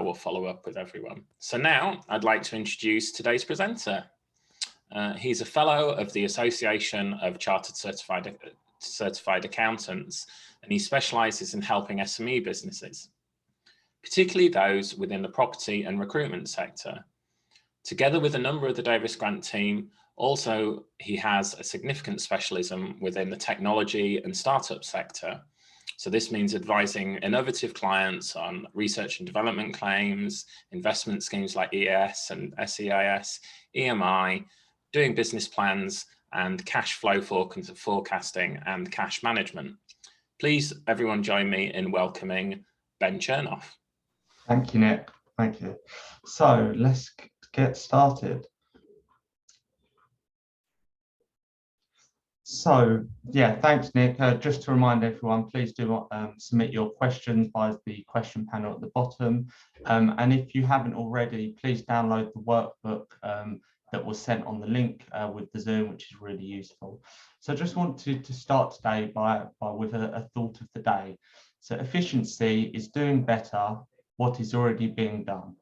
will follow up with everyone. So now I'd like to introduce today's presenter. He's a fellow of the Association of Chartered Certified Accountants, and he specializes in helping SME businesses, particularly those within the property and recruitment sector. Together with a number of the Davis Grant team, also he has a significant specialism within the technology and startup sector. So this means advising innovative clients on research and development claims, investment schemes like ES and SEIS, EMI, doing business plans, and cash flow forecasting and cash management. Please, everyone, join me in welcoming Ben Chernoff. Thank you, Nick. Thank you. So let's get started. So yeah, thanks, Nick. Just to remind everyone, please do submit your questions via the question panel at the bottom. And if you haven't already, please download the workbook that was sent on the link with the Zoom, which is really useful. So I just wanted to start today with a thought of the day. So efficiency is doing better what is already being done.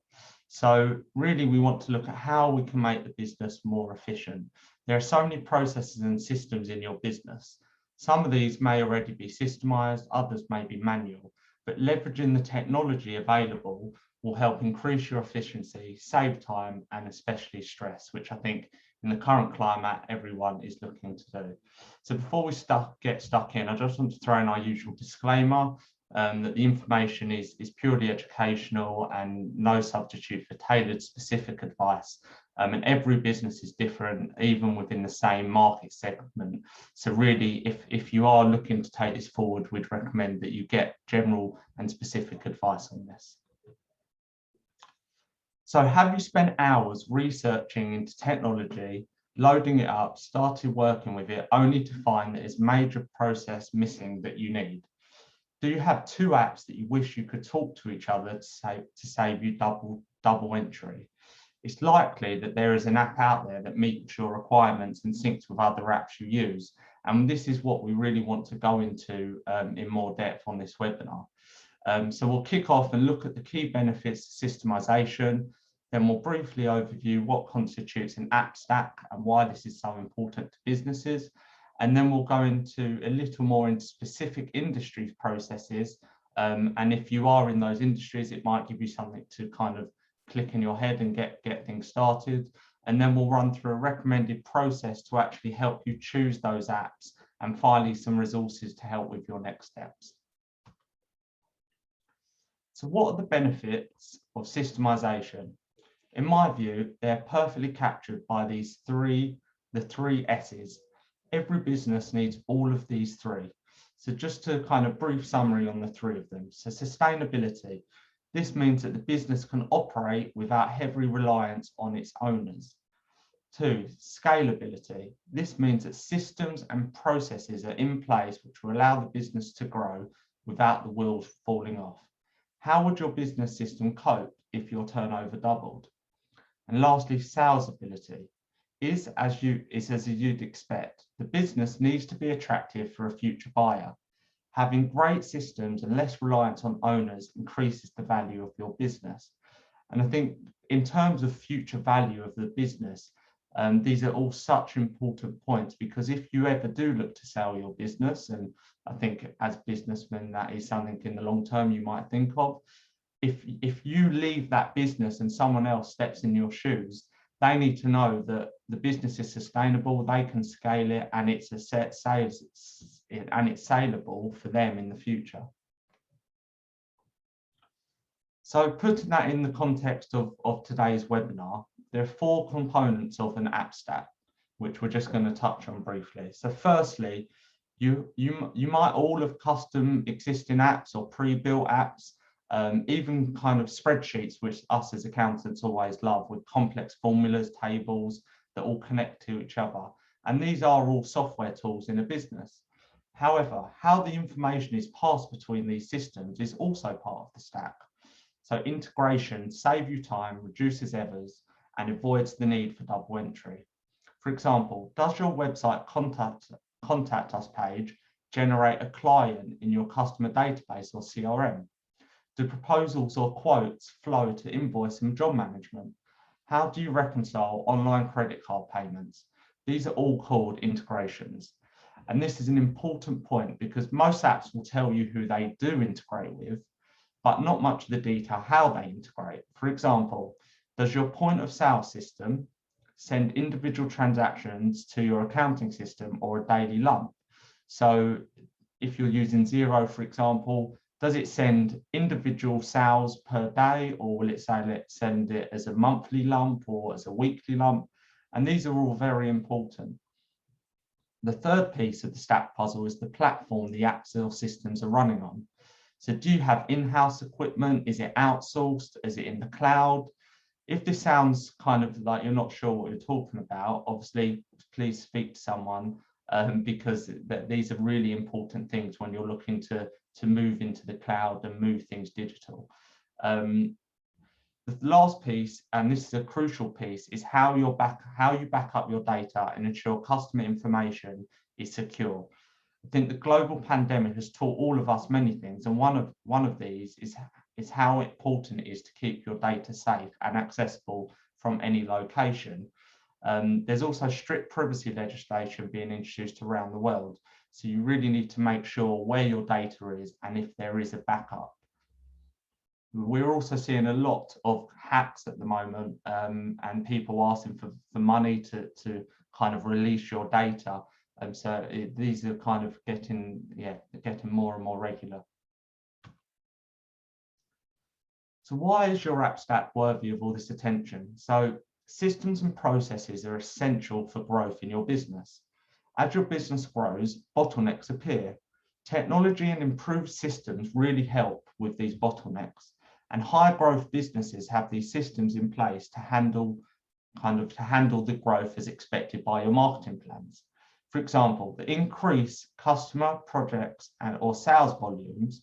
So really, we want to look at how we can make the business more efficient. There are so many processes and systems in your business. Some of these may already be systemized, others may be manual, but leveraging the technology available will help increase your efficiency, save time, and especially stress, which I think in the current climate, everyone is looking to do. So before we get stuck in, I just want to throw in our usual disclaimer that the information is purely educational and no substitute for tailored specific advice. And every business is different, even within the same market segment. So really, if you are looking to take this forward, we'd recommend that you get general and specific advice on this. So have you spent hours researching into technology, loading it up, started working with it, only to find that there's major process missing that you need? Do you have two apps that you wish you could talk to each other to save you double entry? It's likely that there is an app out there that meets your requirements and syncs with other apps you use. And this is what we really want to go into in more depth on this webinar. So we'll kick off and look at the key benefits of systemization. Then we'll briefly overview what constitutes an app stack and why this is so important to businesses. And then we'll go into a little more into specific industries processes. And if you are in those industries, it might give you something to kind of click in your head and get things started. And then we'll run through a recommended process to actually help you choose those apps and finally some resources to help with your next steps. So what are the benefits of systemization? In my view, they're perfectly captured by the three S's. Every business needs all of these three. So just to kind of brief summary on the three of them. So sustainability. This means that the business can operate without heavy reliance on its owners. 2, scalability. This means that systems and processes are in place which will allow the business to grow without the wheels falling off. How would your business system cope if your turnover doubled? And lastly, salesability. Is as you'd expect. The business needs to be attractive for a future buyer. Having great systems and less reliance on owners increases the value of your business. And I think in terms of future value of the business, these are all such important points, because if you ever do look to sell your business, and I think as businessmen, that is something in the long term you might think of, if you leave that business and someone else steps in your shoes, they need to know that the business is sustainable, they can scale it, and it's saleable for them in the future. So putting that in the context of today's webinar, there are 4 components of an app stack, which we're just going to touch on briefly. So firstly, you might all have custom existing apps or pre-built apps, even kind of spreadsheets, which us as accountants always love, with complex formulas, tables that all connect to each other. And these are all software tools in a business. However, how the information is passed between these systems is also part of the stack. So integration saves you time, reduces errors, and avoids the need for double entry. For example, does your website contact us page generate a client in your customer database or CRM? Do proposals or quotes flow to invoice and job management? How do you reconcile online credit card payments? These are all called integrations. And this is an important point because most apps will tell you who they do integrate with, but not much of the detail how they integrate. For example, does your point of sale system send individual transactions to your accounting system or a daily lump? So if you're using Xero, for example, does it send individual sales per day, or will it say let's send it as a monthly lump or as a weekly lump? And these are all very important. The third piece of the stack puzzle is the platform the apps or systems are running on. So do you have in-house equipment? Is it outsourced? Is it in the cloud? If this sounds kind of like you're not sure what you're talking about, obviously, please speak to someone because these are really important things when you're looking to move into the cloud and move things digital. The last piece, and this is a crucial piece, is how you back up your data and ensure customer information is secure. I think the global pandemic has taught all of us many things, and one of these is how important it is to keep your data safe and accessible from any location. There's also strict privacy legislation being introduced around the world, so you really need to make sure where your data is and if there is a backup. We're also seeing a lot of hacks at the moment, and people asking for money to kind of release your data. And so these are kind of getting more and more regular. So why is your app stack worthy of all this attention? So systems and processes are essential for growth in your business. As your business grows, bottlenecks appear. Technology and improved systems really help with these bottlenecks. And high growth businesses have these systems in place to handle the growth as expected by your marketing plans. For example, the increased customer projects or sales volumes,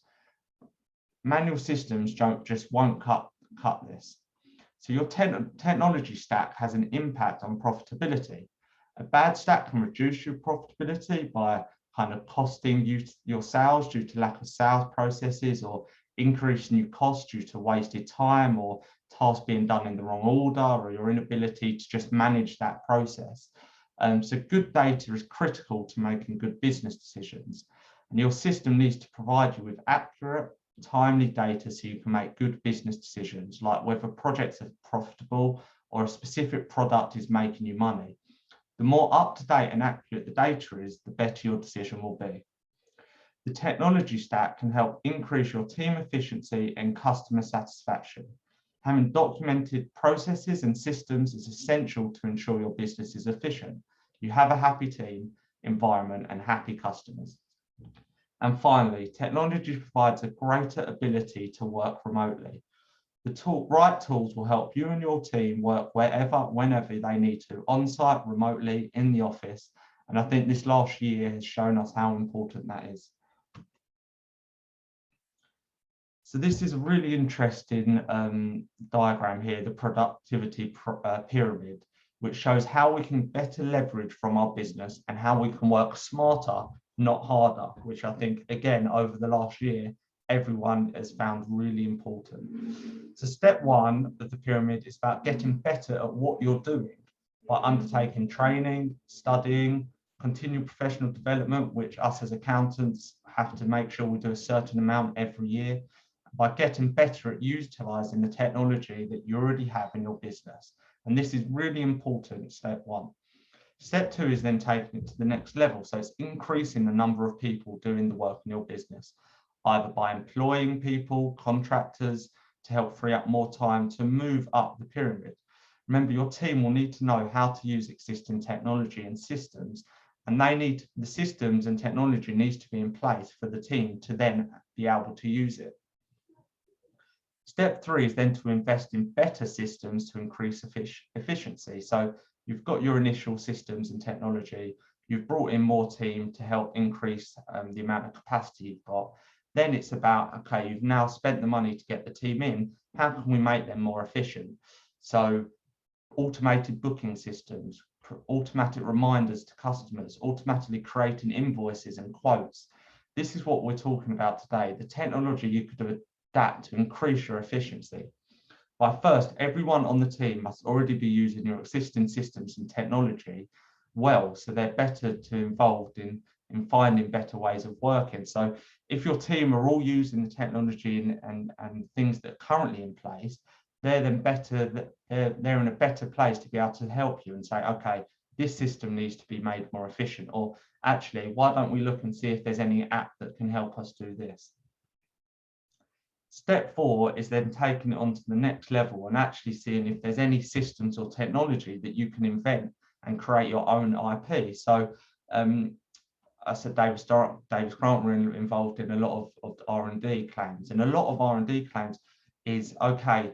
manual systems won't cut this. So your technology stack has an impact on profitability. A bad stack can reduce your profitability by kind of costing you your sales due to lack of sales processes, or increasing your costs due to wasted time or tasks being done in the wrong order, or your inability to just manage that process. So good data is critical to making good business decisions, and your system needs to provide you with accurate, timely data so you can make good business decisions, like whether projects are profitable or a specific product is making you money. The more up-to-date and accurate the data is, the better your decision will be. The technology stack can help increase your team efficiency and customer satisfaction. Having documented processes and systems is essential to ensure your business is efficient. You have a happy team, environment, and happy customers. And finally, technology provides a greater ability to work remotely. The right tools will help you and your team work wherever, whenever they need to, on-site, remotely, in the office. And I think this last year has shown us how important that is. So this is a really interesting diagram here, the productivity pyramid, which shows how we can better leverage from our business and how we can work smarter, not harder, which I think, again, over the last year, everyone has found really important. So step one of the pyramid is about getting better at what you're doing by undertaking training, studying, continued professional development, which us as accountants have to make sure we do a certain amount every year, by getting better at utilizing the technology that you already have in your business. And this is really important, step one. Step two is then taking it to the next level. So it's increasing the number of people doing the work in your business, either by employing people, contractors, to help free up more time to move up the pyramid. Remember, your team will need to know how to use existing technology and systems, and the systems and technology needs to be in place for the team to then be able to use it. Step three is then to invest in better systems to increase efficiency. So you've got your initial systems and technology, you've brought in more team to help increase the amount of capacity you've got. Then it's about, okay, you've now spent the money to get the team in, how can we make them more efficient? So automated booking systems, automatic reminders to customers, automatically creating invoices and quotes. This is what we're talking about today. The technology you could do a adapt to increase your efficiency. By first, everyone on the team must already be using your existing systems and technology well, so they're better to involved in finding better ways of working. So if your team are all using the technology and things that are currently in place, they're then better, they're in a better place to be able to help you and say, okay, this system needs to be made more efficient, or actually, why don't we look and see if there's any app that can help us do this? Step 4 is then taking it on to the next level and actually seeing if there's any systems or technology that you can invent and create your own IP. So I said Davis Grant were involved in a lot of R&D claims, and a lot of R&D claims is, okay,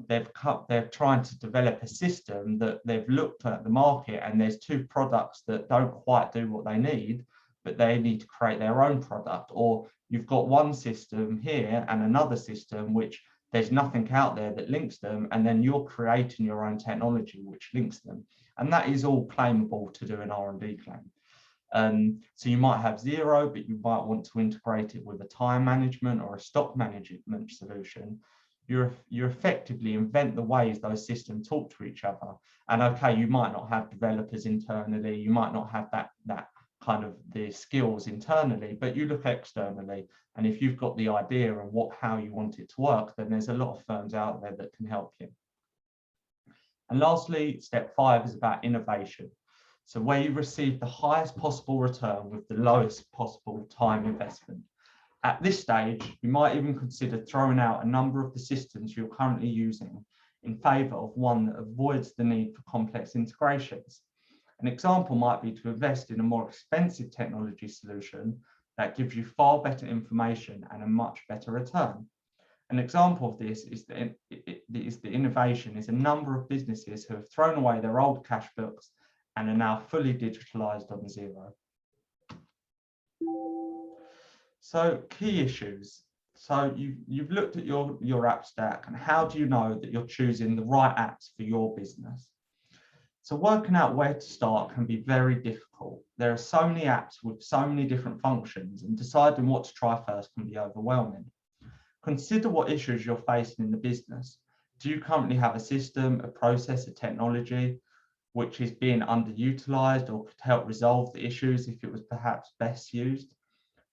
they're trying to develop a system that they've looked at the market, and there's 2 products that don't quite do what they need, but they need to create their own product. Or you've got one system here and another system which there's nothing out there that links them, and then you're creating your own technology which links them, and that is all claimable to do an R&D claim. So you might have 0, but you might want to integrate it with a time management or a stock management solution. You effectively invent the ways those systems talk to each other. And okay, you might not have developers internally, you might not have that kind of the skills internally, but you look externally, and if you've got the idea and how you want it to work, then there's a lot of firms out there that can help you. And lastly, step 5 is about innovation. So where you receive the highest possible return with the lowest possible time investment. At this stage, you might even consider throwing out a number of the systems you're currently using in favor of one that avoids the need for complex integrations. An example might be to invest in a more expensive technology solution that gives you far better information and a much better return. An example of this is the innovation is a number of businesses who have thrown away their old cash books and are now fully digitalized on Xero. So key issues. So you've looked at your app stack, and how do you know that you're choosing the right apps for your business? So working out where to start can be very difficult. There are so many apps with so many different functions, and deciding what to try first can be overwhelming. Consider what issues you're facing in the business. Do you currently have a system, a process, a technology which is being underutilized or could help resolve the issues if it was perhaps best used?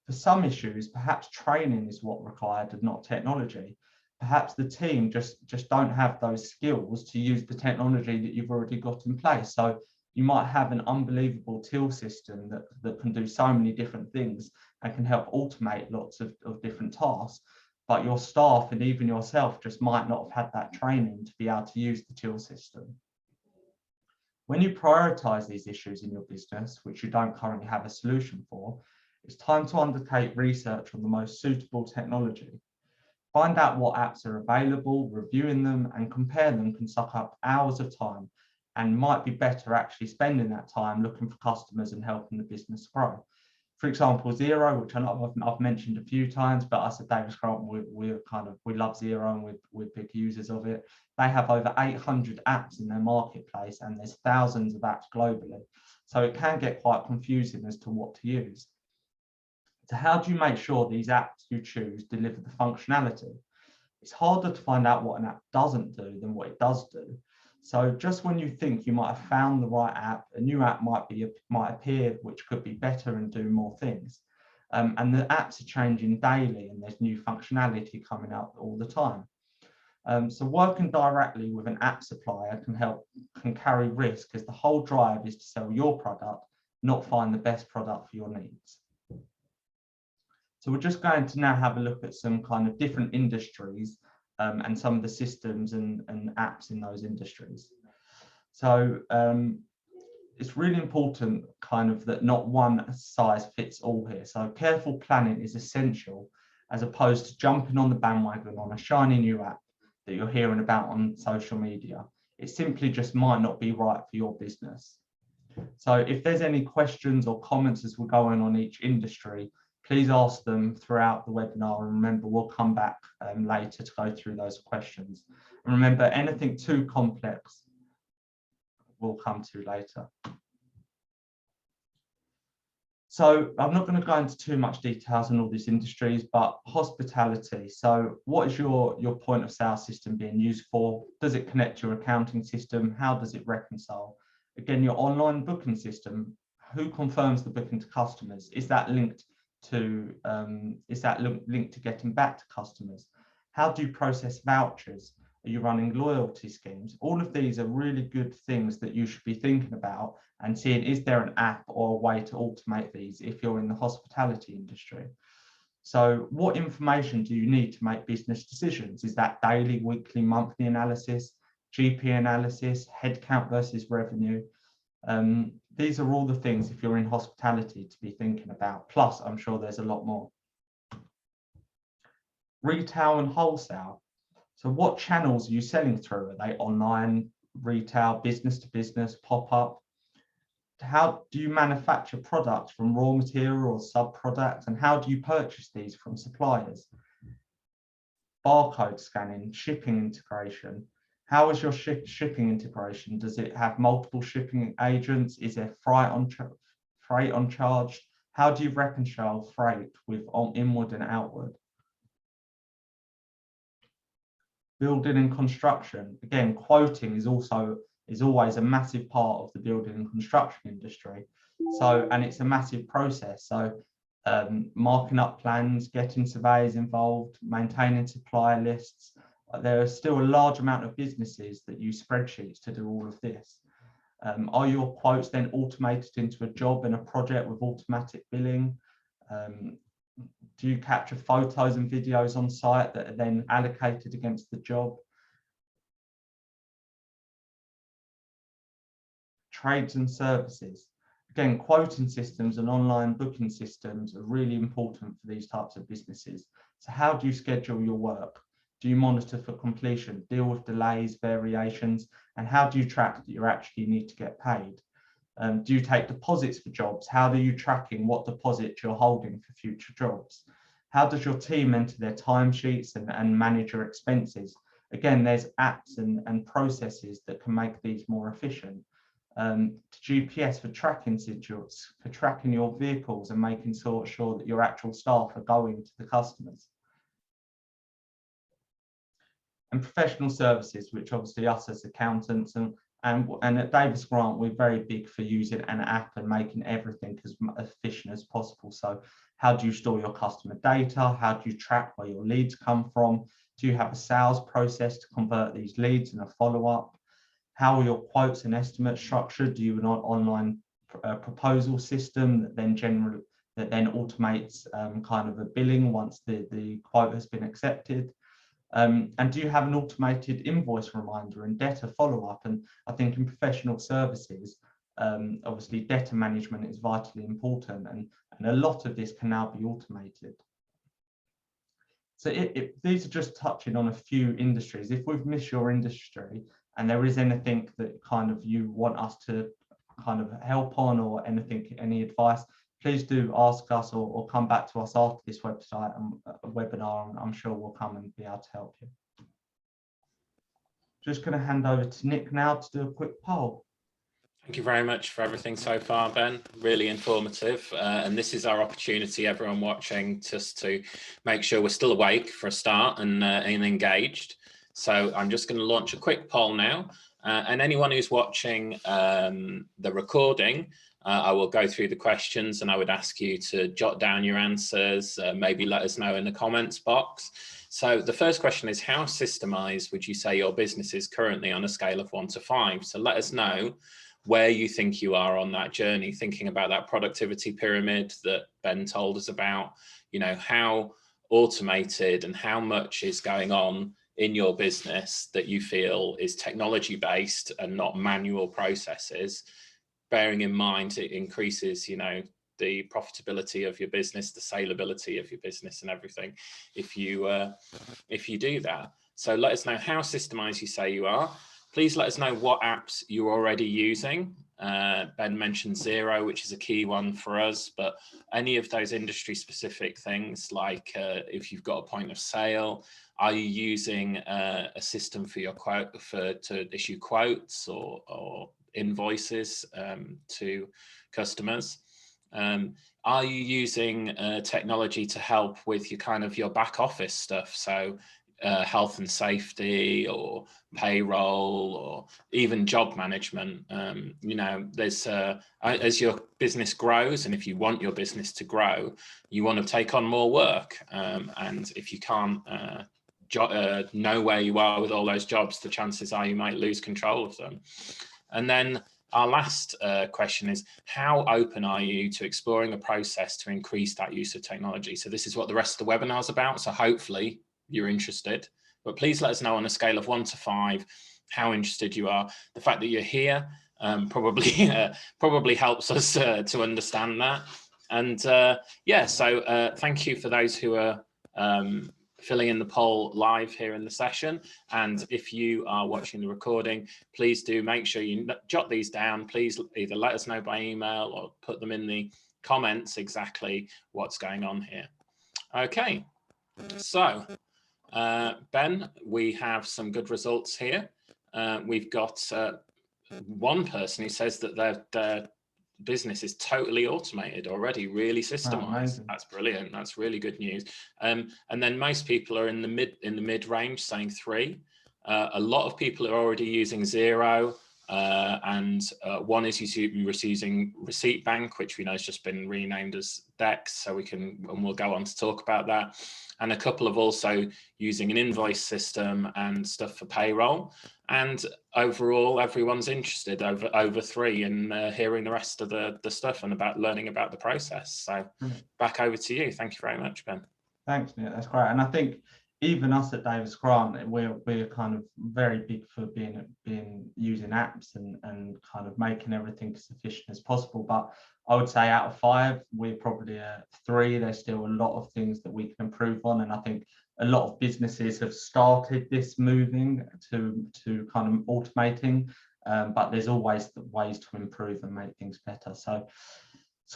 For some issues, perhaps training is what required and not technology. Perhaps the team just don't have those skills to use the technology that you've already got in place. So you might have an unbelievable till system that can do so many different things and can help automate lots of different tasks, but your staff and even yourself just might not have had that training to be able to use the till system. When you prioritize these issues in your business, which you don't currently have a solution for, it's time to undertake research on the most suitable technology. Find out what apps are available, reviewing them and compare them can suck up hours of time, and might be better actually spending that time looking for customers and helping the business grow. For example, Xero, which I've mentioned a few times, but us at Davis Grant, we love Xero and we're big users of it. They have over 800 apps in their marketplace, and there's thousands of apps globally. So it can get quite confusing as to what to use. So how do you make sure these apps you choose deliver the functionality? It's harder to find out what an app doesn't do than what it does do. So just when you think you might have found the right app, a new app might appear which could be better and do more things. And the apps are changing daily, and there's new functionality coming out all the time. So working directly with an app supplier can carry risk, as the whole drive is to sell your product, not find the best product for your needs. So we're just going to now have a look at some kind of different industries and some of the systems and apps in those industries. So it's really important that not one size fits all here. So careful planning is essential, as opposed to jumping on the bandwagon on a shiny new app that you're hearing about on social media. It simply just might not be right for your business. So if there's any questions or comments as we're going on each industry, please ask them throughout the webinar, and remember, we'll come back later to go through those questions. And remember, anything too complex we'll come to later. So I'm not going to go into too much details on all these industries, but hospitality. So what is your point of sale system being used for? Does it connect to your accounting system? How does it reconcile? Again, your online booking system, who confirms the booking to customers? Is that linked to linked to getting back to customers? How do you process vouchers? Are you running loyalty schemes? All of these are really good things that you should be thinking about and seeing, is there an app or a way to automate these if you're in the hospitality industry? So what information do you need to make business decisions? Is that daily, weekly, monthly analysis, GP analysis, headcount versus revenue? These are all the things, if you're in hospitality, to be thinking about. Plus, I'm sure there's a lot more. Retail and wholesale. So what channels are you selling through? Are they online, retail, business to business, pop-up? How do you manufacture products from raw material or sub-products? And how do you purchase these from suppliers? Barcode scanning, shipping integration. How is your shipping integration? Does it have multiple shipping agents? Is there freight on charge? How do you reconcile freight with inward and outward? Building and construction. Again, quoting is always a massive part of the building and construction industry. So, and it's a massive process. So marking up plans, getting surveyors involved, maintaining supplier lists. There are still a large amount of businesses that use spreadsheets to do all of this. Are your quotes then automated into a job and a project with automatic billing? Do you capture photos and videos on site that are then allocated against the job? Trades and services. Again, quoting systems and online booking systems are really important for these types of businesses. So how do you schedule your work? Do you monitor for completion, deal with delays, variations, and how do you track that you actually need to get paid? Do you take deposits for jobs? How are you tracking what deposits you're holding for future jobs? How does your team enter their timesheets and manage your expenses? Again, there's apps and processes that can make these more efficient. GPS for tracking schedules, for tracking your vehicles and making sure that your actual staff are going to the customers. And professional services, which obviously us as accountants and at Davis Grant, we're very big for using an app and making everything as efficient as possible. So how do you store your customer data? How do you track where your leads come from? Do you have a sales process to convert these leads and a follow-up? How are your quotes and estimates structured? Do you have an online proposal system that then automates kind of a billing once the quote has been accepted? And do you have an automated invoice reminder and debtor follow-up? And I think in professional services, obviously debtor management is vitally important, and a lot of this can now be automated. So these are just touching on a few industries. If we've missed your industry and there is anything that kind of you want us to kind of help on, or anything, any advice, please do ask us or come back to us after this website and webinar, and I'm sure we'll come and be able to help you. Just going to hand over to Nick now to do a quick poll. Thank you very much for everything so far, Ben. Really informative. And this is our opportunity, everyone watching, just to make sure we're still awake for a start and engaged. So I'm just going to launch a quick poll now. And anyone who's watching the recording, I will go through the questions and I would ask you to jot down your answers, maybe let us know in the comments box. So the first question is, how systemized would you say your business is currently on a scale of 1 to 5? So let us know where you think you are on that journey, thinking about that productivity pyramid that Ben told us about, you know, how automated and how much is going on in your business that you feel is technology based and not manual processes, bearing in mind it increases, you know, the profitability of your business, the saleability of your business and everything if you do that. So let us know how systemized you say you are. Please let us know what apps you're already using. Ben mentioned Xero, which is a key one for us, but any of those industry specific things, like if you've got a point of sale, are you using a system for your to issue quotes or invoices to customers? Are you using technology to help with your back office stuff? So health and safety, or payroll, or even job management. There's as your business grows, and if you want your business to grow, you want to take on more work. And if you can't know where you are with all those jobs, the chances are you might lose control of them. And then our last question is, how open are you to exploring a process to increase that use of technology? So this is what the rest of the webinar is about. So hopefully you're interested, but please let us know on a scale of 1 to 5 how interested you are. The fact that you're here probably helps us to understand that. And so thank you for those who are filling in the poll live here in the session. And if you are watching the recording, please do make sure you jot these down. Please either let us know by email or put them in the comments exactly what's going on here. Okay, so Ben, we have some good results here. We've got one person who says that their business is totally automated already, really systemized. That's brilliant. That's really good news. And then most people are in the mid range, saying 3. A lot of people are already using 0, and one is using Receipt Bank, which we know has just been renamed as Dex, so we'll go on to talk about that. And a couple of also using an invoice system and stuff for payroll. And overall, everyone's interested over 3 in hearing the rest of the stuff and about learning about the process. So back over to you. Thank you very much, Ben. Thanks, Nick. That's great. And I think even us at Davis Grant, we're kind of very big for using apps and kind of making everything as efficient as possible. But I would say out of 5, we're probably a 3. There's still a lot of things that we can improve on, and I think a lot of businesses have started this moving to kind of automating, but there's always ways to improve and make things better. So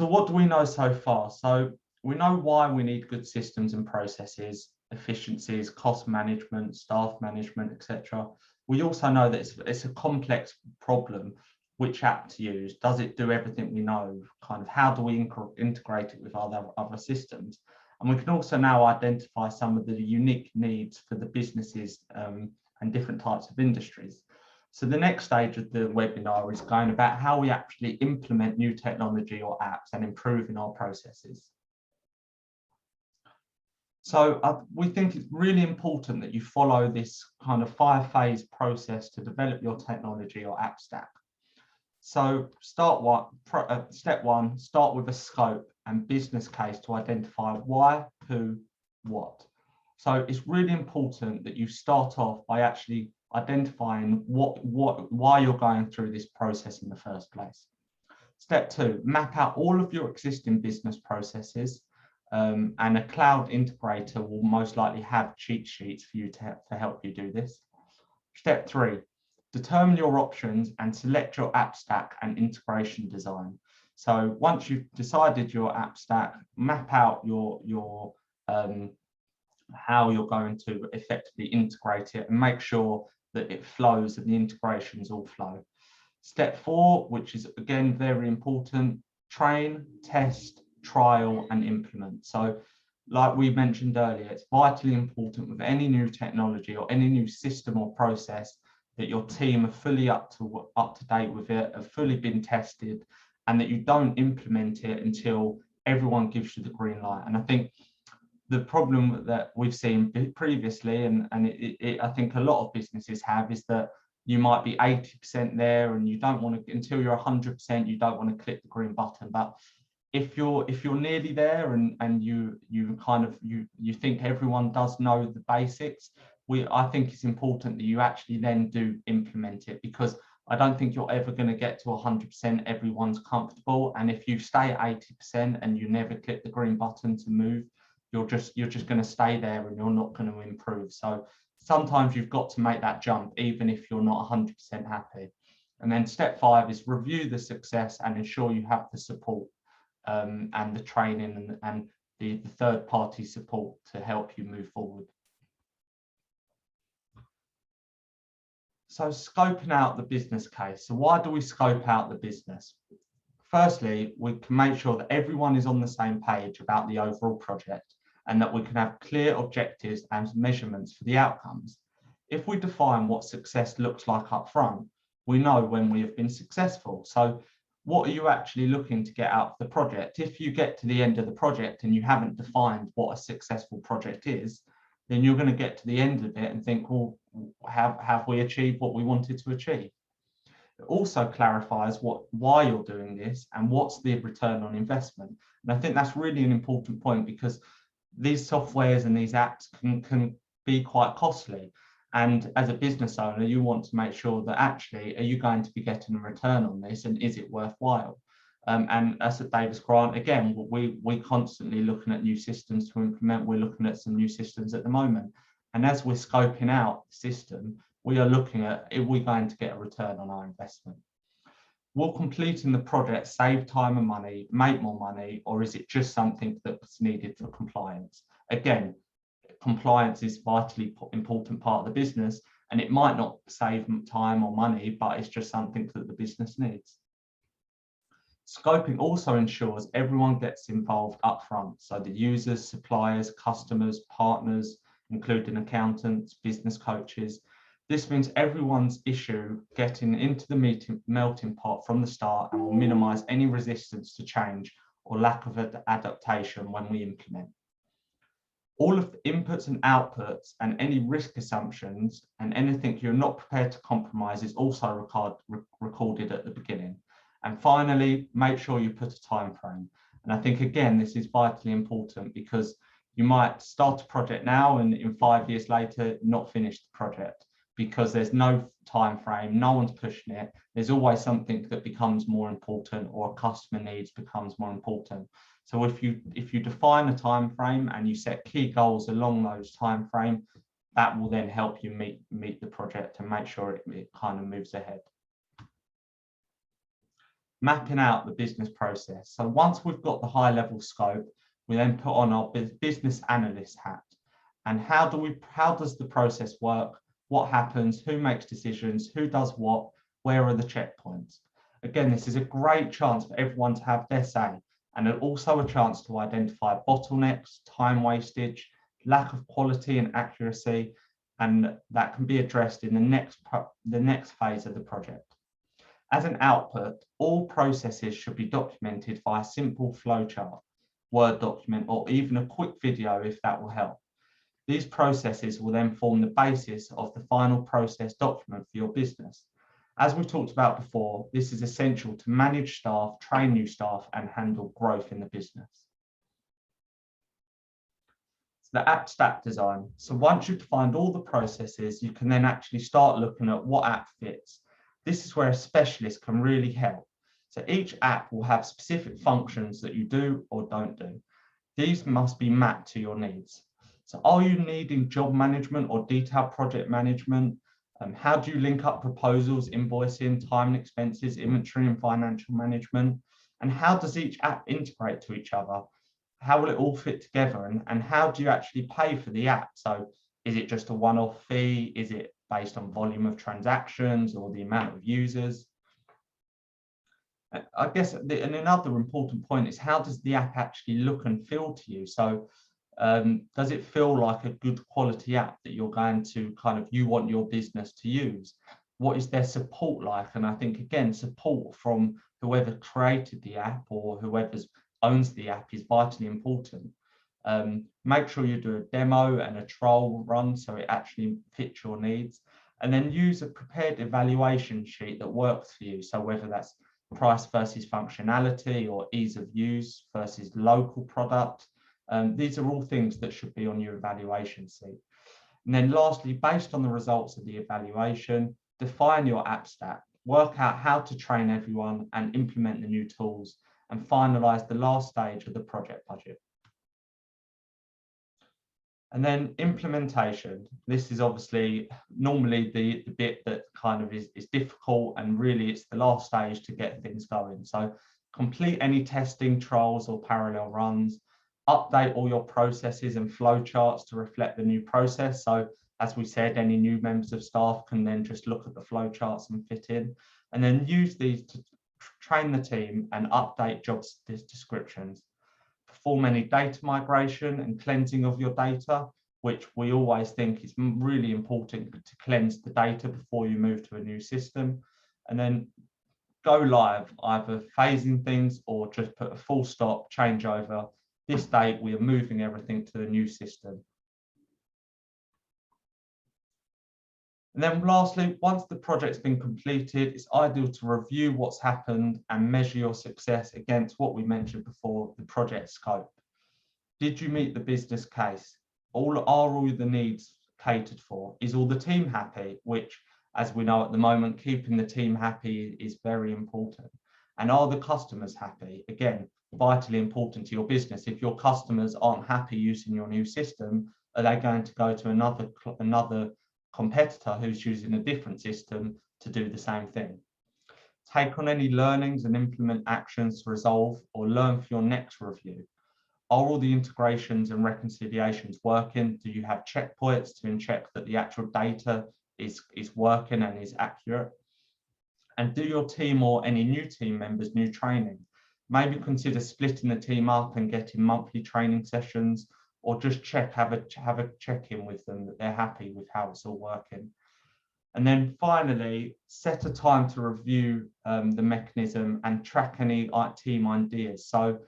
what do we know so far? So we know why we need good systems and processes, efficiencies, cost management, staff management, etc. We also know that it's a complex problem. Which app to use? Does it do everything we know? Kind of how do we integrate it with other systems? And we can also now identify some of the unique needs for the businesses and different types of industries. So the next stage of the webinar is going about how we actually implement new technology or apps and improving our processes. So we think it's really important that you follow this kind of 5-phase process to develop your technology or app stack. So step 1, start with a scope and business case to identify why, who, what. So it's really important that you start off by actually identifying why you're going through this process in the first place. Step 2, map out all of your existing business processes, and a cloud integrator will most likely have cheat sheets for you to help you do this. Step 3, determine your options and select your app stack and integration design. So once you've decided your app stack, map out your how you're going to effectively integrate it and make sure that it flows and the integrations all flow. Step 4, which is again very important, train, test, trial and implement. So like we mentioned earlier, it's vitally important with any new technology or any new system or process that your team are fully up to date with it, have fully been tested, and that you don't implement it until everyone gives you the green light. And I think the problem that we've seen previously, and I think a lot of businesses have, is that you might be 80% there and you don't want to, until you're 100%, you don't want to click the green button. But if you're nearly there and you think everyone does know the basics, I think it's important that you actually then do implement it, because I don't think you're ever going to get to 100%. Everyone's comfortable, and if you stay at 80% and you never click the green button to move, you're just going to stay there and you're not going to improve. So sometimes you've got to make that jump, even if you're not 100% happy. And then step 5 is review the success and ensure you have the support and the training and the third-party support to help you move forward. So scoping out the business case. So why do we scope out the business? Firstly, we can make sure that everyone is on the same page about the overall project and that we can have clear objectives and measurements for the outcomes. If we define what success looks like up front, we know when we have been successful. So what are you actually looking to get out of the project? If you get to the end of the project and you haven't defined what a successful project is, then you're going to get to the end of it and think, well, have we achieved what we wanted to achieve? It also clarifies why you're doing this and what's the return on investment. And I think that's really an important point, because these softwares and these apps can be quite costly. And as a business owner, you want to make sure that actually, are you going to be getting a return on this, and is it worthwhile? And as at Davis Grant, again, we constantly looking at new systems to implement. We're looking at some new systems at the moment. And as we're scoping out the system, we are looking at, are we going to get a return on our investment? Will completing the project save time and money, make more money, or is it just something that's needed for compliance? Again, compliance is a vitally important part of the business, and it might not save time or money, but it's just something that the business needs. Scoping also ensures everyone gets involved upfront, so the users, suppliers, customers, partners, including accountants, business coaches. This means everyone's issue getting into the melting pot from the start, and will minimise any resistance to change or lack of adaptation when we implement. All of the inputs and outputs and any risk assumptions and anything you're not prepared to compromise is also recorded at the beginning. And finally, make sure you put a time frame. And I think, again, this is vitally important, because you might start a project now and in 5 years later not finish the project, because there's no time frame, no one's pushing it. There's always something that becomes more important, or a customer needs becomes more important. So if you define a time frame and you set key goals along those time frame, that will then help you meet the project and make sure it kind of moves ahead. Mapping out the business process. So once we've got the high level scope, we then put on our business analyst hat. And how does the process work? What happens? Who makes decisions? Who does what? Where are the checkpoints? Again, this is a great chance for everyone to have their say, and also a chance to identify bottlenecks, time wastage, lack of quality and accuracy, and that can be addressed in the next phase of the project. As an output, all processes should be documented via a simple flowchart, Word document, or even a quick video if that will help. These processes will then form the basis of the final process document for your business. As we talked about before, this is essential to manage staff, train new staff, and handle growth in the business. So the app stack design. So once you've defined all the processes, you can then actually start looking at what app fits. This is where a specialist can really help. So each app will have specific functions that you do or don't do. These must be mapped to your needs. So are you needing job management or detailed project management? How do you link up proposals, invoicing, time and expenses, inventory and financial management? And how does each app integrate to each other? How will it all fit together? And how do you actually pay for the app? So is it just a one-off fee? Is it based on volume of transactions or the amount of users? I guess and another important point is, how does the app actually look and feel to you? So does it feel like a good quality app that you're going to you want your business to use? What is their support like? And I think, again, support from whoever created the app or whoever owns the app is vitally important. Make sure you do a demo and a trial run so it actually fits your needs, and then use a prepared evaluation sheet that works for you. So whether that's price versus functionality or ease of use versus local product. These are all things that should be on your evaluation sheet. And then lastly, based on the results of the evaluation, define your app stack, work out how to train everyone and implement the new tools, and finalize the last stage of the project budget. And then implementation. This is obviously normally the bit that is difficult, and really it's the last stage to get things going. So complete any testing, trials or parallel runs, update all your processes and flowcharts to reflect the new process. So as we said, any new members of staff can then just look at the flowcharts and fit in, and then use these to train the team and update job descriptions. Perform any data migration and cleansing of your data, which we always think is really important to cleanse the data before you move to a new system. And then go live, either phasing things or just put a full stop, change over. This date, we are moving everything to the new system. And then lastly, once the project's been completed, it's ideal to review what's happened and measure your success against what we mentioned before, the project scope. Did you meet the business case? Are all the needs catered for? Is all the team happy? Which, as we know at the moment, keeping the team happy is very important. And are the customers happy? Again, vitally important to your business. If your customers aren't happy using your new system, are they going to go to another competitor who's using a different system to do the same thing? Take on any learnings and implement actions to resolve or learn for your next review. Are all the integrations and reconciliations working? Do you have checkpoints to check that the actual data is working and is accurate? And do your team or any new team members new training? Maybe consider splitting the team up and getting monthly training sessions, or just have a check-in with them that they're happy with how it's all working. And then finally, set a time to review the mechanism and track any team ideas. So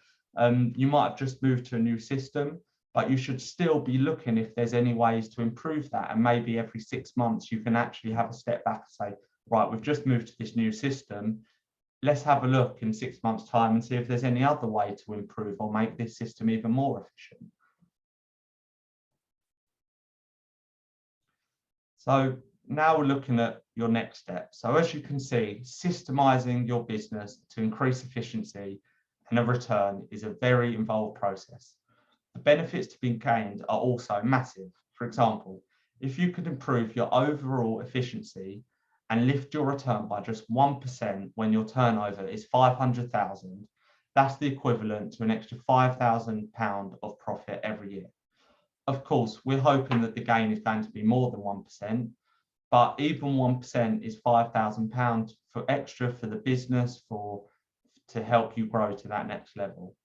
you might have just moved to a new system, but you should still be looking if there's any ways to improve that. And maybe every 6 months, you can actually have a step back and say, right, we've just moved to this new system. Let's have a look in 6 months' time and see if there's any other way to improve or make this system even more efficient. So now we're looking at your next step. So as you can see, systemizing your business to increase efficiency and a return is a very involved process. The benefits to be gained are also massive. For example, if you could improve your overall efficiency and lift your return by just 1% when your turnover is 500,000, that's the equivalent to an extra £5,000 of profit every year. Of course, we're hoping that the gain is going to be more than 1%, but even 1% is £5,000 for extra for the business to help you grow to that next level.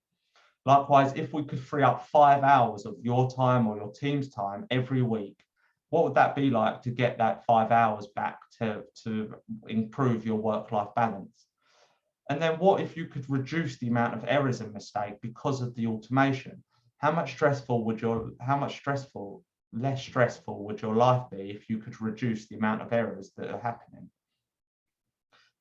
Likewise, if we could free up 5 hours of your time or your team's time every week, what would that be like to get that 5 hours back to improve your work-life balance? And then what if you could reduce the amount of errors and mistakes because of the automation? Less stressful would your life be if you could reduce the amount of errors that are happening?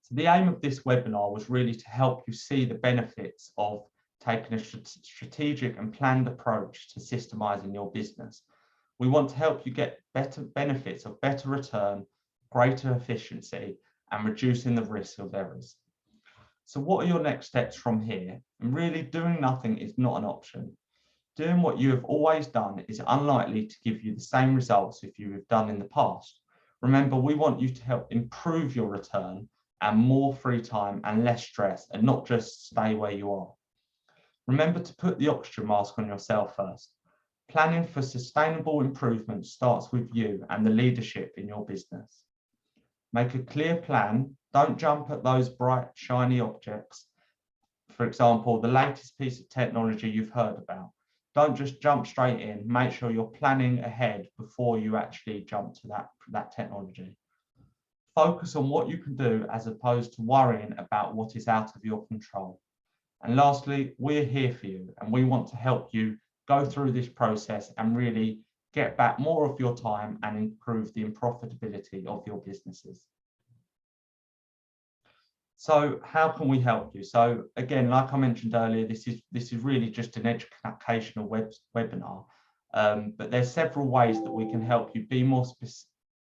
So the aim of this webinar was really to help you see the benefits of taking a strategic and planned approach to systemizing your business. We want to help you get better benefits of better return, greater efficiency, and reducing the risk of errors. So what are your next steps from here? And really, doing nothing is not an option. Doing what you have always done is unlikely to give you the same results if you have done in the past. Remember, we want you to help improve your return and more free time and less stress, and not just stay where you are. Remember to put the oxygen mask on yourself first. Planning for sustainable improvement starts with you and the leadership in your business. Make a clear plan. Don't jump at those bright, shiny objects. For example, the latest piece of technology you've heard about. Don't just jump straight in. Make sure you're planning ahead before you actually jump to that technology. Focus on what you can do as opposed to worrying about what is out of your control. And lastly, we're here for you, and we want to help you go through this process and really get back more of your time and improve the profitability of your businesses. So how can we help you? So again, like I mentioned earlier, this is really just an educational webinar, but there's several ways that we can help you be more specific.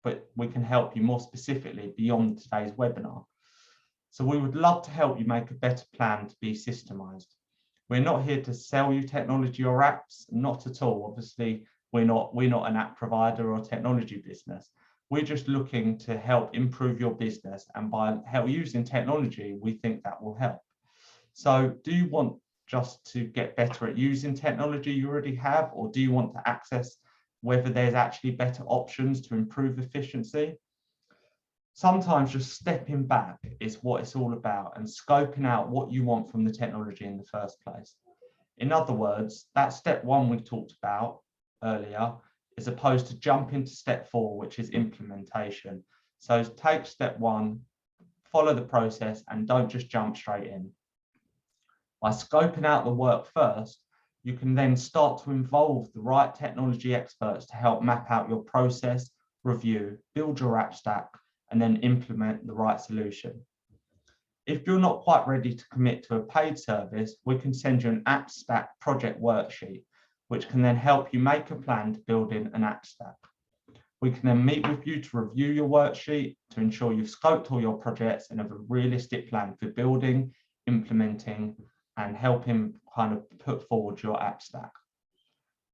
But we can help you more specifically beyond today's webinar. So we would love to help you make a better plan to be systemized. We're not here to sell you technology or apps, not at all. Obviously, we're not an app provider or technology business. We're just looking to help improve your business, and by using technology, we think that will help. So do you want just to get better at using technology you already have, or do you want to access whether there's actually better options to improve efficiency? sometimes just stepping back is what it's all about, and scoping out what you want from the technology in the first place. In other words, that step one we talked about earlier, as opposed to jumping to step 4, which is implementation. So take step 1, follow the process, and don't just jump straight in. By scoping out the work first, you can then start to involve the right technology experts to help map out your process, review, build your app stack, and then implement the right solution. If you're not quite ready to commit to a paid service, we can send you an app stack project worksheet, which can then help you make a plan to build in an app stack. We can then meet with you to review your worksheet to ensure you've scoped all your projects and have a realistic plan for building, implementing, and helping kind of put forward your app stack.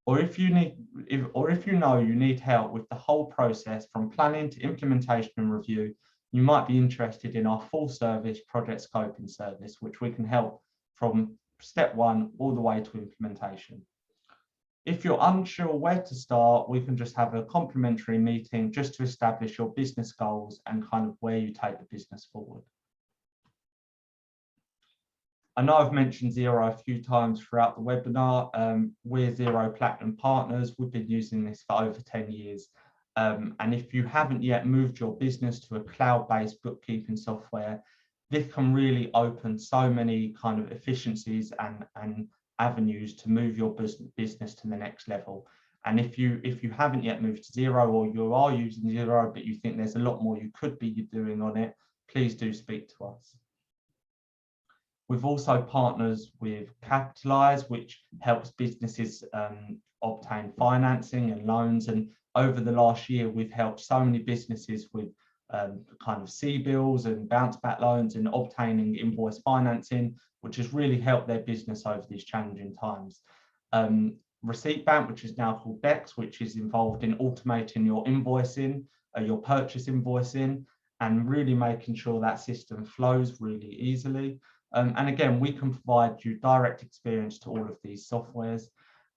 Or if you know you need help with the whole process from planning to implementation and review, you might be interested in our full service project scoping service, which we can help from step 1 all the way to implementation. If you're unsure where to start, we can just have a complimentary meeting just to establish your business goals and kind of where you take the business forward. I know I've mentioned Xero a few times throughout the webinar. We're Xero Platinum partners. We've been using this for over 10 years. And if you haven't yet moved your business to a cloud-based bookkeeping software, this can really open so many kind of efficiencies and avenues to move your business to the next level. And if you haven't yet moved to Xero, or you are using Xero, but you think there's a lot more you could be doing on it, please do speak to us. We've also partners with Capitalize, which helps businesses obtain financing and loans. And over the last year, we've helped so many businesses with kind of C-bills and bounce back loans and obtaining invoice financing, which has really helped their business over these challenging times. Receipt Bank, which is now called Dex, which is involved in automating your invoicing, your purchase invoicing, and really making sure that system flows really easily. And again, we can provide you direct experience to all of these softwares.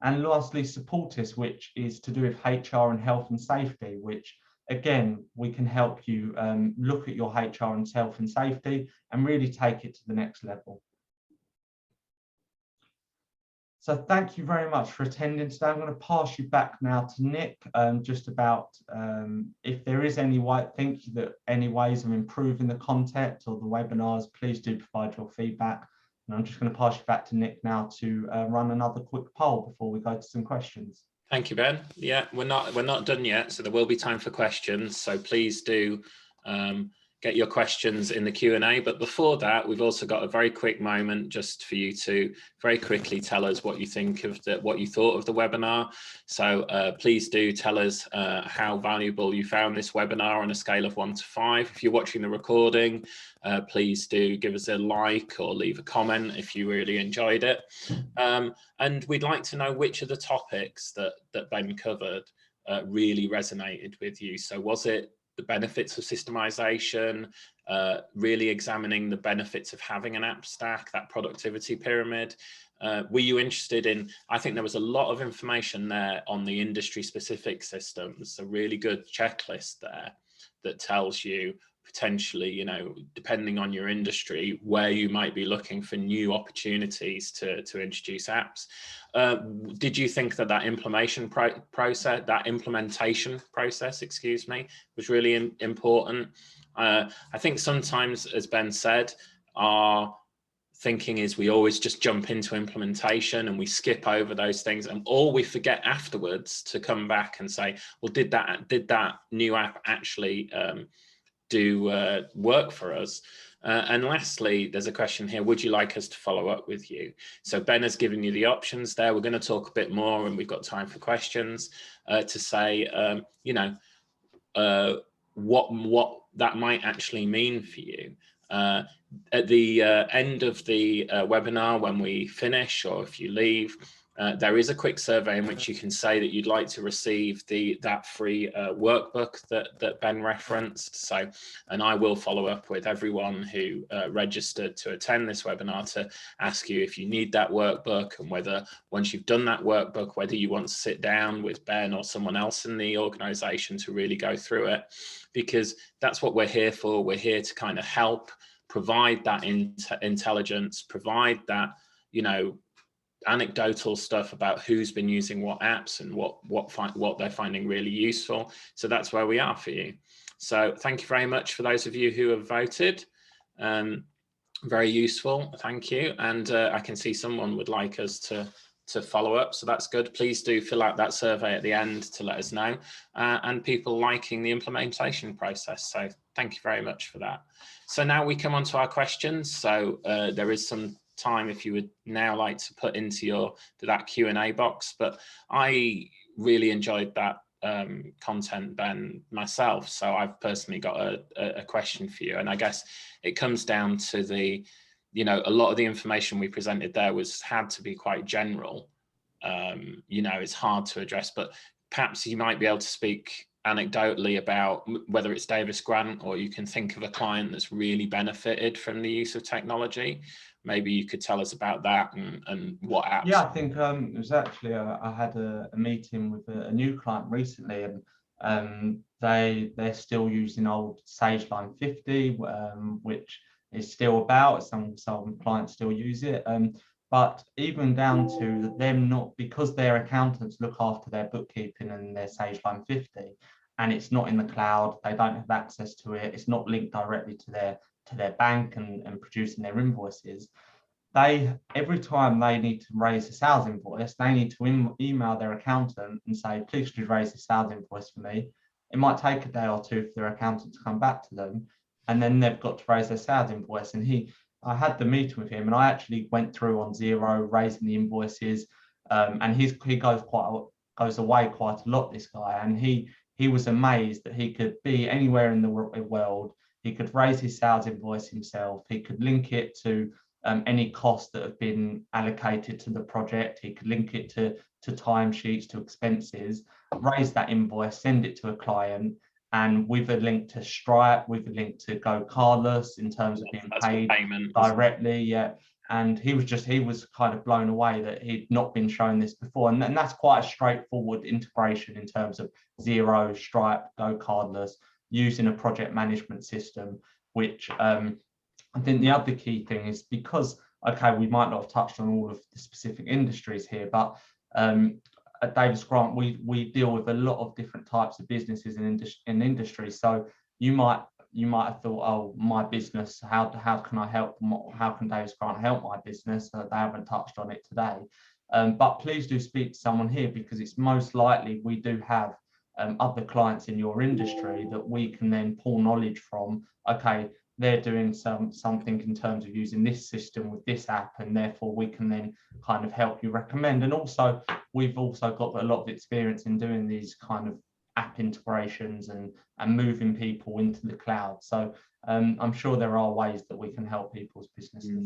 And lastly, Supportis, which is to do with HR and health and safety, which again, we can help you look at your HR and health and safety and really take it to the next level. So thank you very much for attending today. I'm going to pass you back now to Nick, just about if there is any ways of improving the content or the webinars, please do provide your feedback. And I'm just going to pass you back to Nick now to run another quick poll before we go to some questions. Thank you, Ben. Yeah, we're not done yet, so there will be time for questions. So please do get your questions in the Q&A. But before that, we've also got a very quick moment just for you to very quickly tell us what you think of what you thought of the webinar. So please do tell us how valuable you found this webinar on a scale of 1 to 5. If you're watching the recording, please do give us a like or leave a comment if you really enjoyed it. And we'd like to know which of the topics that Ben covered really resonated with you. So was it the benefits of systemization, really examining the benefits of having an app stack, that productivity pyramid? Were you interested in, I think there was a lot of information there on the industry specific systems, a really good checklist there that tells you potentially, you know, depending on your industry, where you might be looking for new opportunities to introduce apps. Did you think that implementation process, excuse me, was really important? I think sometimes, as Ben said, our thinking is we always just jump into implementation and we skip over those things, and all we forget afterwards to come back and say, well, did that new app actually do work for us? And lastly, there's a question here, would you like us to follow up with you? So Ben has given you the options there. We're going to talk a bit more, and we've got time for questions to say, you know, what that might actually mean for you. At the end of the webinar, when we finish, or if you leave, There is a quick survey in which you can say that you'd like to receive that free workbook that Ben referenced. So, and I will follow up with everyone who registered to attend this webinar to ask you if you need that workbook, and whether once you've done that workbook, whether you want to sit down with Ben or someone else in the organization to really go through it, because that's what we're here for. We're here to kind of help provide that intelligence, provide that, you know, anecdotal stuff about who's been using what apps and what they're finding really useful. So that's where we are for you. So thank you very much for those of you who have voted. Very useful, thank you. And I can see someone would like us to follow up, so that's good. Please do fill out that survey at the end to let us know, and people liking the implementation process. So thank you very much for that. So now we come on to our questions. So there is some time if you would now like to put into that Q&A box, but I really enjoyed that content, Ben, myself. So I've personally got a question for you, and I guess it comes down to the, you know, a lot of the information we presented there had to be quite general. You know, it's hard to address, but perhaps you might be able to speak anecdotally about whether it's Davis Grant, or you can think of a client that's really benefited from the use of technology. Maybe you could tell us about that and what apps. Yeah, I think it was actually, I had a meeting with a new client recently, and they're still using old Sage Line 50, which is still about, some clients still use it. But even down to them not, because their accountants look after their bookkeeping and their Sage Line 50, and it's not in the cloud, they don't have access to it, it's not linked directly to their bank and producing their invoices. Every time they need to raise a sales invoice, they need to email their accountant and say, please could you raise a sales invoice for me. It might take a day or two for their accountant to come back to them, and then they've got to raise their sales invoice. And I had the meeting with him, and I actually went through on Xero raising the invoices, and he goes away quite a lot, this guy, and he was amazed that he could be anywhere in the world. He could raise his sales invoice himself. He could link it to any costs that have been allocated to the project. He could link it to timesheets, to expenses, raise that invoice, send it to a client, and with a link to Stripe, with a link to go cardless in terms of being paid directly. Yeah. And he was kind of blown away that he'd not been shown this before. And that's quite a straightforward integration in terms of Xero, Stripe, go cardless, using a project management system, which I think the other key thing is, because, okay, we might not have touched on all of the specific industries here, but at Davis Grant, we deal with a lot of different types of businesses in industry. So you might have thought, oh, my business, how can I help? How can Davis Grant help my business? They haven't touched on it today. But please do speak to someone here, because it's most likely we do have other clients in your industry that we can then pull knowledge from. Okay, they're doing something in terms of using this system with this app, and therefore we can then kind of help you recommend. And also, we've also got a lot of experience in doing these kind of app integrations and moving people into the cloud. So I'm sure there are ways that we can help people's businesses.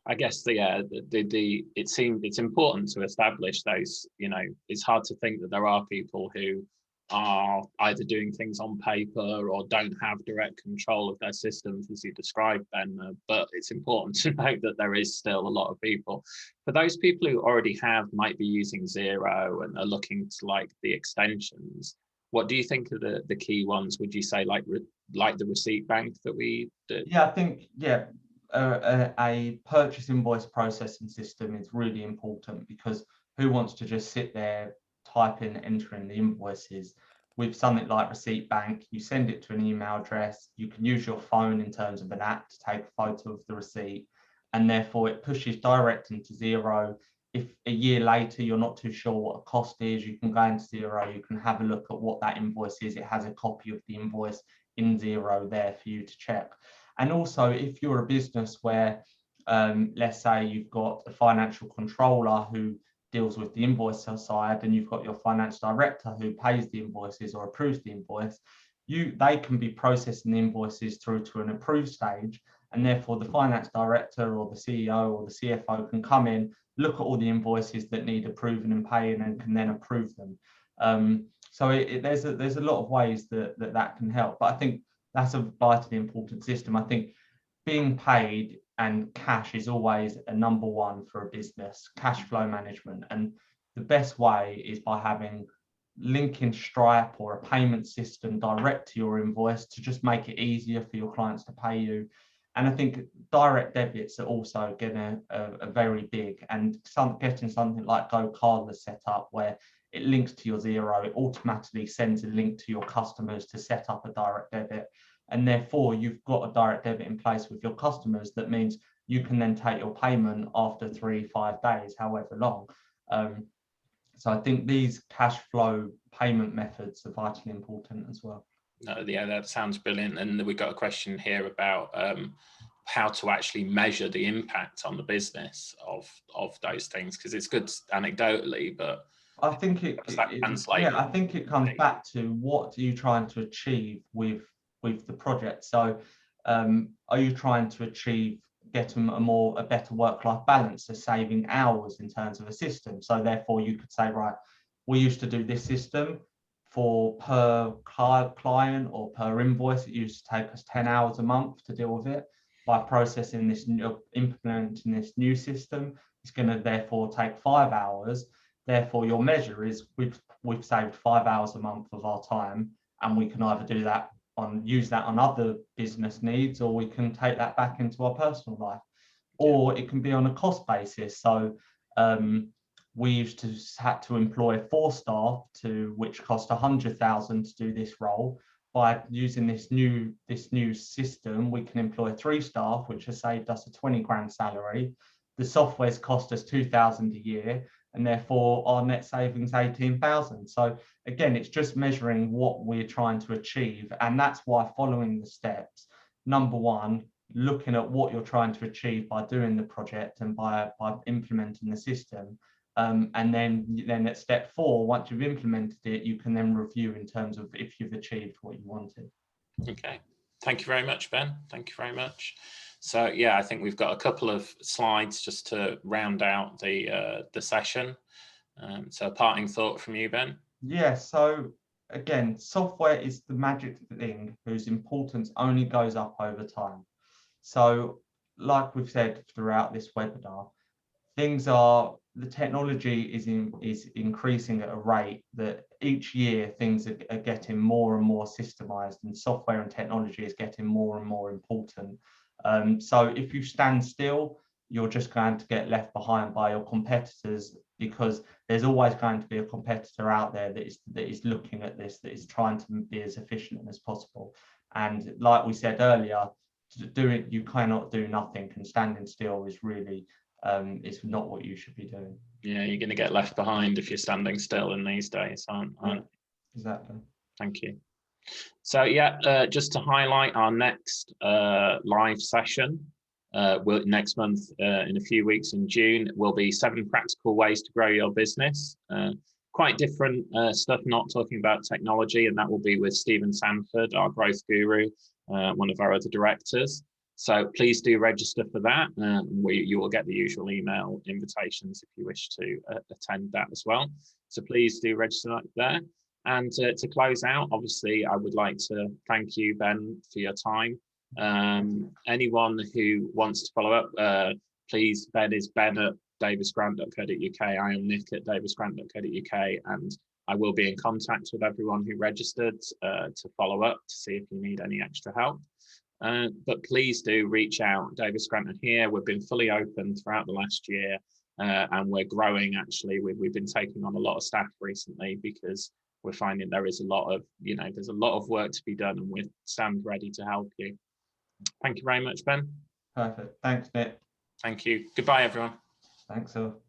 I guess it's important to establish those. You know, it's hard to think that there are people who are either doing things on paper or don't have direct control of their systems, as you described, Ben, but it's important to note that there is still a lot of people. For those people who already might be using Xero and are looking to like the extensions, what do you think are the key ones? Would you say like the receipt bank that we did? Yeah, I think, yeah, a purchase invoice processing system is really important, because who wants to just sit there typing, entering the invoices? With something like Receipt Bank, you send it to an email address, you can use your phone in terms of an app to take a photo of the receipt, and therefore it pushes direct into Xero. If a year later you're not too sure what a cost is, you can go into Xero, you can have a look at what that invoice is. It has a copy of the invoice in Xero there for you to check. And also, if you're a business where, let's say you've got a financial controller who deals with the invoice side, and you've got your finance director who pays the invoices or approves the invoice, they can be processing the invoices through to an approved stage, and therefore the finance director or the CEO or the CFO can come in, look at all the invoices that need approving and paying, and can then approve them. So there's a lot of ways that can help, but I think that's a vitally important system. I think being paid and cash is always a number one for a business, cash flow management. And the best way is by having linking Stripe or a payment system direct to your invoice to just make it easier for your clients to pay you. And I think direct debits are also getting a very big, and getting something like Go Cardless set up where it links to your Xero, it automatically sends a link to your customers to set up a direct debit. And therefore you've got a direct debit in place with your customers. That means you can then take your payment after 3-5 days, however long. So I think these cash flow payment methods are vitally important as well. No, yeah, that sounds brilliant. And we've got a question here about how to actually measure the impact on the business of those things, because it's good anecdotally, but I think it comes back to what are you trying to achieve with the project. So are you trying to achieve getting a better work-life balance, so saving hours in terms of a system? So therefore you could say, right, we used to do this system for per client or per invoice. It used to take us 10 hours a month to deal with it. By processing this, implementing this new system, it's going to therefore take 5 hours. Therefore your measure is we've saved 5 hours a month of our time, and we can either use that on other business needs, or we can take that back into our personal life, or it can be on a cost basis. So we used to had to employ 4 staff which cost 100,000 to do this role. By using this new system, we can employ 3 staff, which has saved us a 20 grand salary. The software's cost us 2,000 a year, and therefore our net savings 18,000. So again, it's just measuring what we're trying to achieve, and that's why following the steps. Number one, looking at what you're trying to achieve by doing the project and by implementing the system. And then at step 4, once you've implemented it, you can then review in terms of if you've achieved what you wanted. Okay, thank you very much, Ben. Thank you very much. So yeah, I think we've got a couple of slides just to round out the session. So a parting thought from you, Ben? Yeah, so again, software is the magic thing whose importance only goes up over time. So like we've said throughout this webinar, the technology is increasing at a rate that each year things are getting more and more systemized, and software and technology is getting more and more important. So if you stand still, you're just going to get left behind by your competitors, because there's always going to be a competitor out there that is looking at this, that is trying to be as efficient as possible. And like we said earlier, you cannot do nothing, and standing still is really it's not what you should be doing. Yeah, you're going to get left behind if you're standing still in these days, aren't you? Exactly. Thank you. So yeah, just to highlight our next live session next month, in a few weeks in June, will be 7 practical ways to grow your business. Quite different stuff, not talking about technology, and that will be with Stephen Sanford, our growth guru, one of our other directors. So please do register for that. You will get the usual email invitations if you wish to attend that as well. So please do register there. And to close out, obviously, I would like to thank you, Ben, for your time. Anyone who wants to follow up, please, Ben is ben@davisgrant.co.uk. I am Nick at davisgrant.co.uk, and I will be in contact with everyone who registered to follow up to see if you need any extra help. But please do reach out. Davis Grant are here. We've been fully open throughout the last year, and we're growing. Actually, we've been taking on a lot of staff recently because we're finding there is a lot of, there's a lot of work to be done, and we stand ready to help you. Thank you very much, Ben. Perfect. Thanks, Nick. Thank you. Goodbye, everyone. Thanks, all.